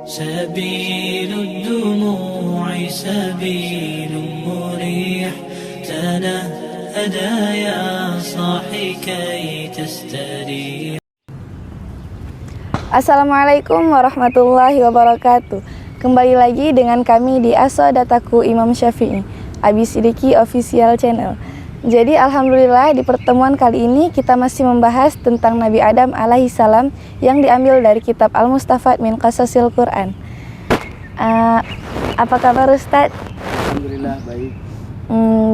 سبيل الدموع سبيل مريح تنهدى يا صاحي كي تستريح. Assalamualaikum warahmatullahi wabarakatuh. Kembali lagi dengan kami di Asa Dataku Imam Syafi'i, Abi Sidiki Official Channel. Jadi alhamdulillah di pertemuan kali ini kita masih membahas tentang Nabi Adam alaihissalam yang diambil dari kitab Al-Mustafad min Qasasil Quran. Apa kabar Ustadz? Alhamdulillah baik.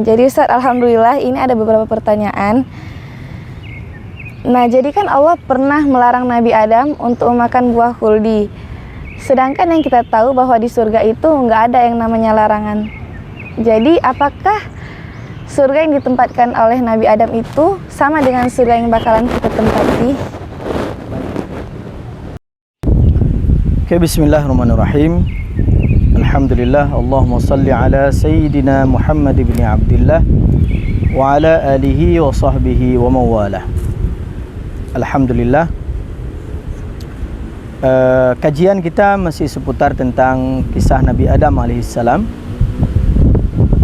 Jadi Ustadz, alhamdulillah ini ada beberapa pertanyaan. Nah, jadi kan Allah pernah melarang Nabi Adam untuk memakan buah khuldi. Sedangkan yang kita tahu bahwa di surga itu nggak ada yang namanya larangan. Jadi apakah surga yang ditempatkan oleh Nabi Adam itu sama dengan surga yang bakalan kita tempati? Oke, bismillahirrahmanirrahim. Alhamdulillah, Allahumma salli ala Sayyidina Muhammad ibn Abdullah wa ala alihi wa sahbihi wa mawalah. Alhamdulillah, kajian kita masih seputar tentang kisah Nabi Adam alaihissalam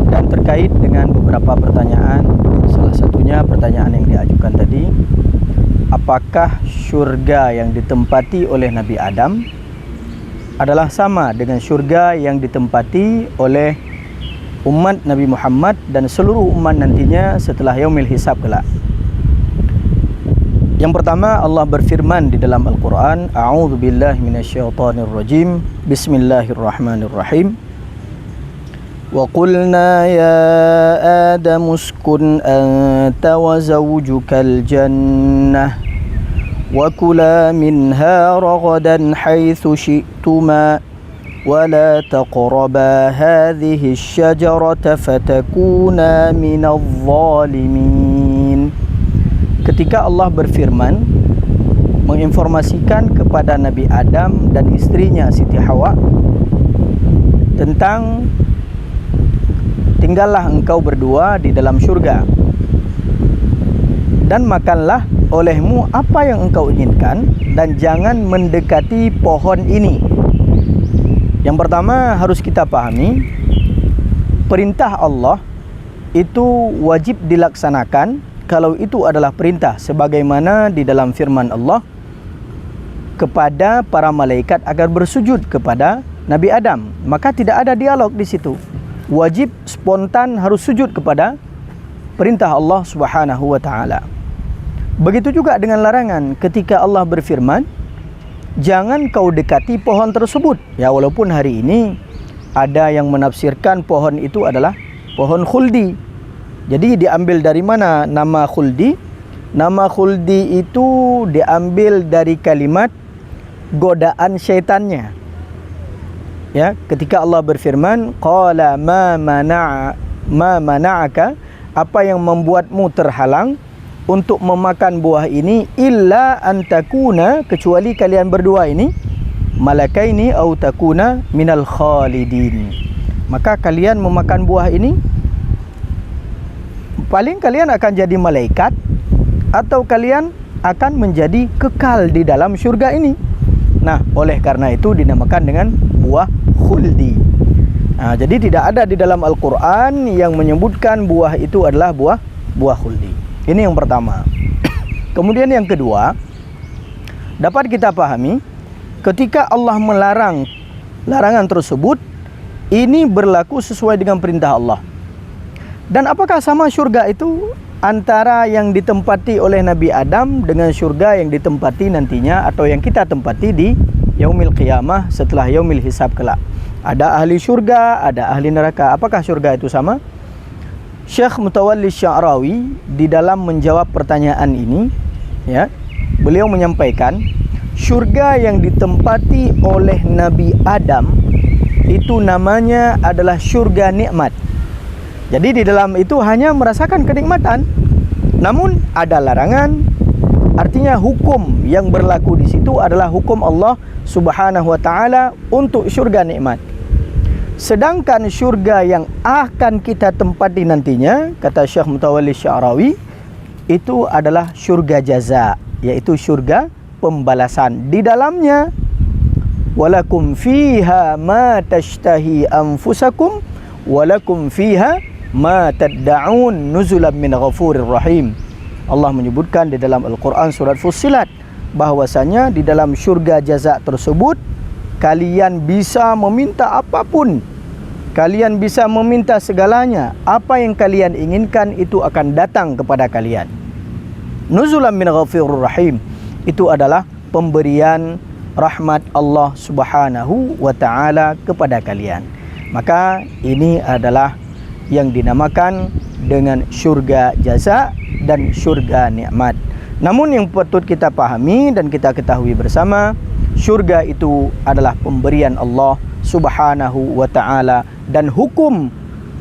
dan terkait dengan beberapa pertanyaan. Salah satunya pertanyaan yang diajukan tadi, apakah syurga yang ditempati oleh Nabi Adam adalah sama dengan syurga yang ditempati oleh umat Nabi Muhammad dan seluruh umat nantinya setelah yaumil hisab kelak. Yang pertama, Allah berfirman di dalam Al-Quran, A'udzu billahi minasyaitonir rajim, Bismillahirrahmanirrahim. Wa qulna ya Adam uskun anta wa zawjukal jannah wa kula minha ragadan haitsu syi'tuma wa la taqraba hadhihi asy-syajarata fatakuna minadh dhalimin. Ketika Allah berfirman menginformasikan kepada Nabi Adam dan istrinya Siti Hawa tentang tinggallah engkau berdua di dalam syurga dan makanlah olehmu apa yang engkau inginkan dan jangan mendekati pohon ini. Yang pertama harus kita pahami, perintah Allah itu wajib dilaksanakan kalau itu adalah perintah, sebagaimana di dalam firman Allah kepada para malaikat agar bersujud kepada Nabi Adam. Maka tidak ada dialog di situ. Wajib spontan harus sujud kepada perintah Allah Subhanahu wa taala. Begitu juga dengan larangan ketika Allah berfirman, jangan kau dekati pohon tersebut. Ya, walaupun hari ini ada yang menafsirkan pohon itu adalah pohon khuldi. Jadi diambil dari mana nama khuldi? Nama khuldi itu diambil dari kalimat godaan syaitannya. Ya, ketika Allah berfirman, qala ma mana'aka, apa yang membuatmu terhalang untuk memakan buah ini, illa antakuna, kecuali kalian berdua ini malakaini au takuna minal khalidin. Maka kalian memakan buah ini, paling kalian akan jadi malaikat atau kalian akan menjadi kekal di dalam syurga ini. Nah, oleh karena itu dinamakan dengan buah khuldi. Nah, jadi tidak ada di dalam Al-Quran yang menyebutkan buah itu adalah buah khuldi. Ini yang pertama. Kemudian yang kedua, dapat kita pahami ketika Allah melarang larangan tersebut, ini berlaku sesuai dengan perintah Allah. Dan apakah sama syurga itu antara yang ditempati oleh Nabi Adam dengan syurga yang ditempati nantinya atau yang kita tempati di yaumil qiyamah setelah yaumil hisab kelak? Ada ahli syurga, ada ahli neraka. Apakah syurga itu sama? Syekh Mutawalli Sya'rawi di dalam menjawab pertanyaan ini, ya, beliau menyampaikan syurga yang ditempati oleh Nabi Adam itu namanya adalah syurga nikmat. Jadi di dalam itu hanya merasakan kenikmatan, namun ada larangan. Artinya hukum yang berlaku di situ adalah hukum Allah Subhanahu wa taala untuk syurga nikmat. Sedangkan syurga yang akan kita tempati nantinya, kata Syekh Mutawalli Sya'rawi, itu adalah syurga jaza, yaitu syurga pembalasan. Di dalamnya walakum fiha ma tashtahi anfusakum walakum fiha ma tad'un nuzulan min ghafurir rahim. Allah menyebutkan di dalam Al-Quran surat Fussilat bahwasanya di dalam syurga jaza tersebut kalian bisa meminta apapun, kalian bisa meminta segalanya, apa yang kalian inginkan itu akan datang kepada kalian. Nuzulan min ghafurir rahim, itu adalah pemberian rahmat Allah Subhanahu wa taala kepada kalian. Maka ini adalah yang dinamakan dengan syurga jaza dan syurga nikmat. Namun yang patut kita pahami dan kita ketahui bersama, syurga itu adalah pemberian Allah Subhanahu wa taala, dan hukum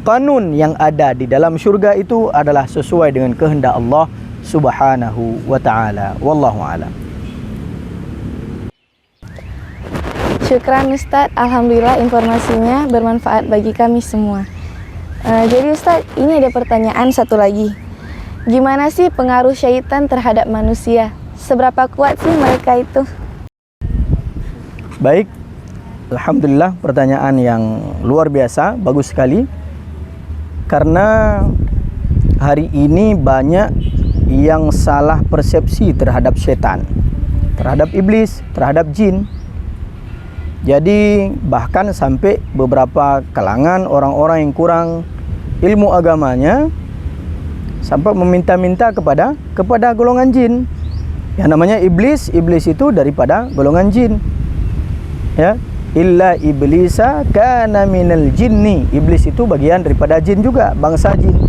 kanun yang ada di dalam syurga itu adalah sesuai dengan kehendak Allah Subhanahu wa taala. Wallahu a'lam. Syukran Ustadz, alhamdulillah informasinya bermanfaat bagi kami semua. Jadi Ustadz, ini ada pertanyaan satu lagi. Gimana sih pengaruh syaitan terhadap manusia? Seberapa kuat sih mereka itu? Baik, alhamdulillah pertanyaan yang luar biasa, bagus sekali. Karena hari ini banyak yang salah persepsi terhadap syaitan, terhadap iblis, terhadap jin. Jadi bahkan sampai beberapa kalangan orang-orang yang kurang ilmu agamanya sampai meminta-minta kepada golongan jin. Yang namanya iblis, iblis itu daripada golongan jin. Ya, illa iblisa kana minal jinni. Iblis itu bagian daripada jin juga, bangsa jin.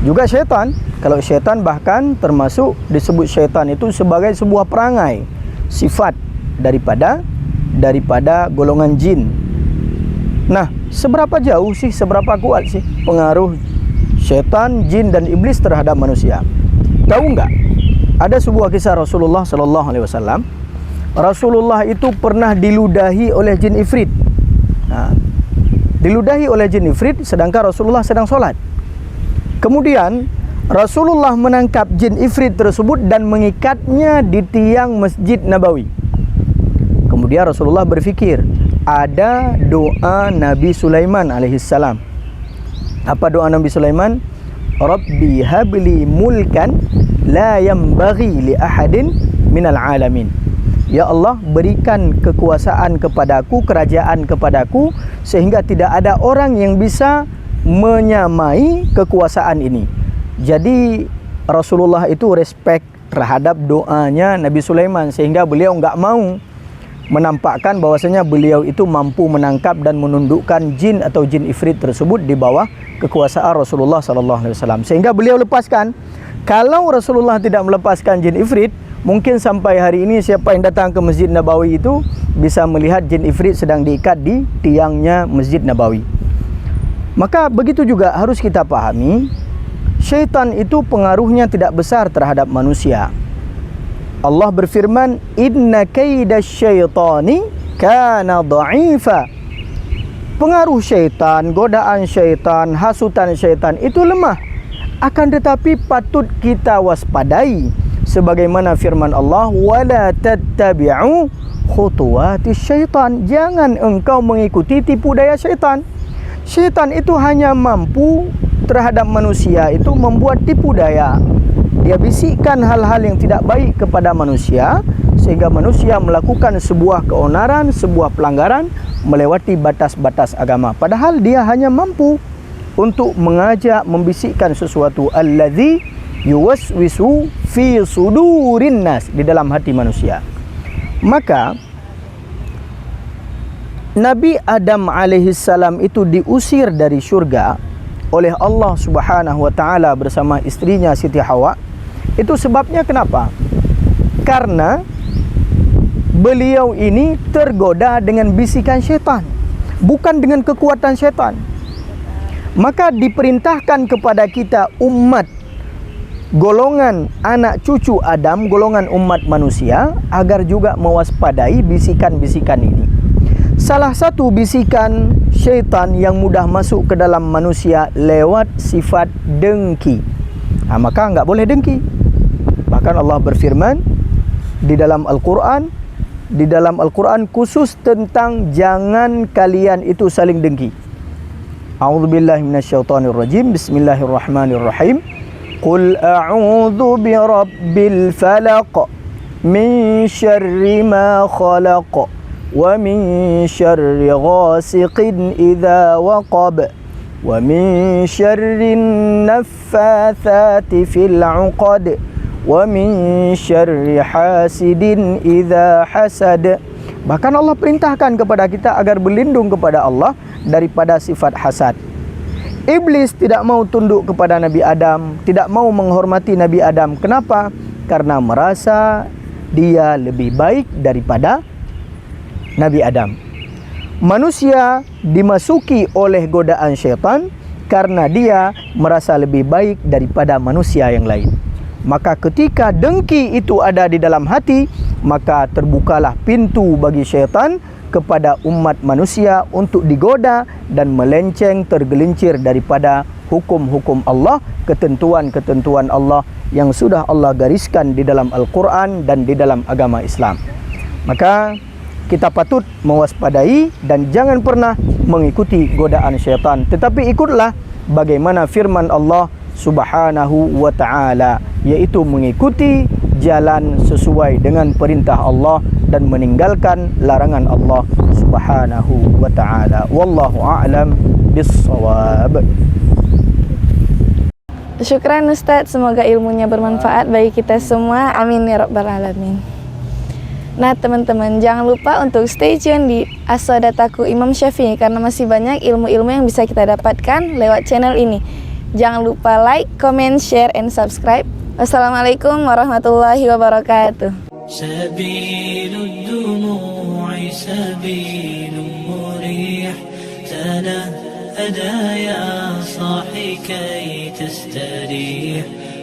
Juga syaitan. Kalau syaitan bahkan termasuk disebut syaitan itu sebagai sebuah perangai, sifat daripada golongan jin. Nah, seberapa jauh sih, seberapa kuat sih pengaruh syaitan, jin dan iblis terhadap manusia? Tahu enggak? Ada sebuah kisah Rasulullah sallallahu alaihi wasallam. Rasulullah itu pernah diludahi oleh jin ifrit. Nah, diludahi oleh jin ifrit sedangkan Rasulullah sedang solat. Kemudian Rasulullah menangkap jin ifrit tersebut dan mengikatnya di tiang Masjid Nabawi. Kemudian Rasulullah berfikir, ada doa Nabi Sulaiman alaihissalam. Apa doa Nabi Sulaiman? Rabbi habli mulkan la yambaghi li ahadin minal alamin. Ya Allah, berikan kekuasaan kepadaku, kerajaan kepadaku, sehingga tidak ada orang yang bisa menyamai kekuasaan ini. Jadi Rasulullah itu respect terhadap doanya Nabi Sulaiman, sehingga beliau enggak mau menampakkan bahwasanya beliau itu mampu menangkap dan menundukkan jin atau jin ifrit tersebut di bawah kekuasaan Rasulullah sallallahu alaihi wasallam. Sehingga beliau lepaskan. Kalau Rasulullah tidak melepaskan jin ifrit, mungkin sampai hari ini siapa yang datang ke Masjid Nabawi itu bisa melihat jin ifrit sedang diikat di tiangnya Masjid Nabawi. Maka begitu juga harus kita pahami, syaitan itu pengaruhnya tidak besar terhadap manusia. Allah berfirman, inna kaidasyaitani kana dha'ifa. Pengaruh syaitan, godaan syaitan, hasutan syaitan itu lemah. Akan tetapi patut kita waspadai, sebagaimana firman Allah, wala tattabi'u khutuwatis syaitan. Jangan engkau mengikuti tipu daya syaitan. Syaitan itu hanya mampu terhadap manusia itu membuat tipu daya. Dia bisikkan hal-hal yang tidak baik kepada manusia, sehingga manusia melakukan sebuah keonaran, sebuah pelanggaran, melewati batas-batas agama. Padahal dia hanya mampu untuk mengajak, membisikkan sesuatu, alladzi yuwaswisu fi sudurin nas, di dalam hati manusia. Maka Nabi Adam alaihissalam itu diusir dari syurga oleh Allah Subhanahu wa taala bersama istrinya Siti Hawa. Itu sebabnya kenapa? Karena beliau ini tergoda dengan bisikan syaitan, bukan dengan kekuatan syaitan. Maka diperintahkan kepada kita umat, golongan anak cucu Adam, golongan umat manusia, agar juga mewaspadai bisikan-bisikan ini. Salah satu bisikan syaitan yang mudah masuk ke dalam manusia lewat sifat dengki. Maka enggak boleh dengki. Bahkan Allah berfirman di dalam Al-Quran, di dalam Al-Quran khusus tentang jangan kalian itu saling dengki. A'udzubillahi minasyaitonirrajim. Bismillahirrahmanirrahim. Qul a'udzu birabbil falaq min syarri ma khalaq wa min syarri ghasiqin idza waqab wa min syarri naffatsati fil 'uqad wa min syarri hasidin idza hasad. Bahkan Allah perintahkan kepada kita agar berlindung kepada Allah daripada sifat hasad. Iblis tidak mau tunduk kepada Nabi Adam, tidak mau menghormati Nabi Adam. Kenapa? Karena merasa dia lebih baik daripada Nabi Adam. Manusia dimasuki oleh godaan syaitan karena dia merasa lebih baik daripada manusia yang lain. Maka ketika dengki itu ada di dalam hati, maka terbukalah pintu bagi syaitan kepada umat manusia untuk digoda dan melenceng, tergelincir daripada hukum-hukum Allah, ketentuan-ketentuan Allah yang sudah Allah gariskan di dalam Al-Quran dan di dalam agama Islam. Maka kita patut mewaspadai dan jangan pernah mengikuti godaan syaitan, tetapi ikutlah bagaimana firman Allah Subhanahu wa ta'ala, yaitu mengikuti jalan sesuai dengan perintah Allah dan meninggalkan larangan Allah Subhanahu wa ta'ala. Wallahu a'lam bissawab. Syukran Ustadz, semoga ilmunya bermanfaat bagi kita semua. Amin ya rabbal alamin. Nah teman-teman, jangan lupa untuk stay tune di As-Sadataku Imam Syafi'i, karena masih banyak ilmu-ilmu yang bisa kita dapatkan lewat channel ini. Jangan lupa like, comment, share, and subscribe. Wassalamualaikum warahmatullahi wabarakatuh. سبيل الدموع سبيل مريح تنهدى يا صاحي كي تستريح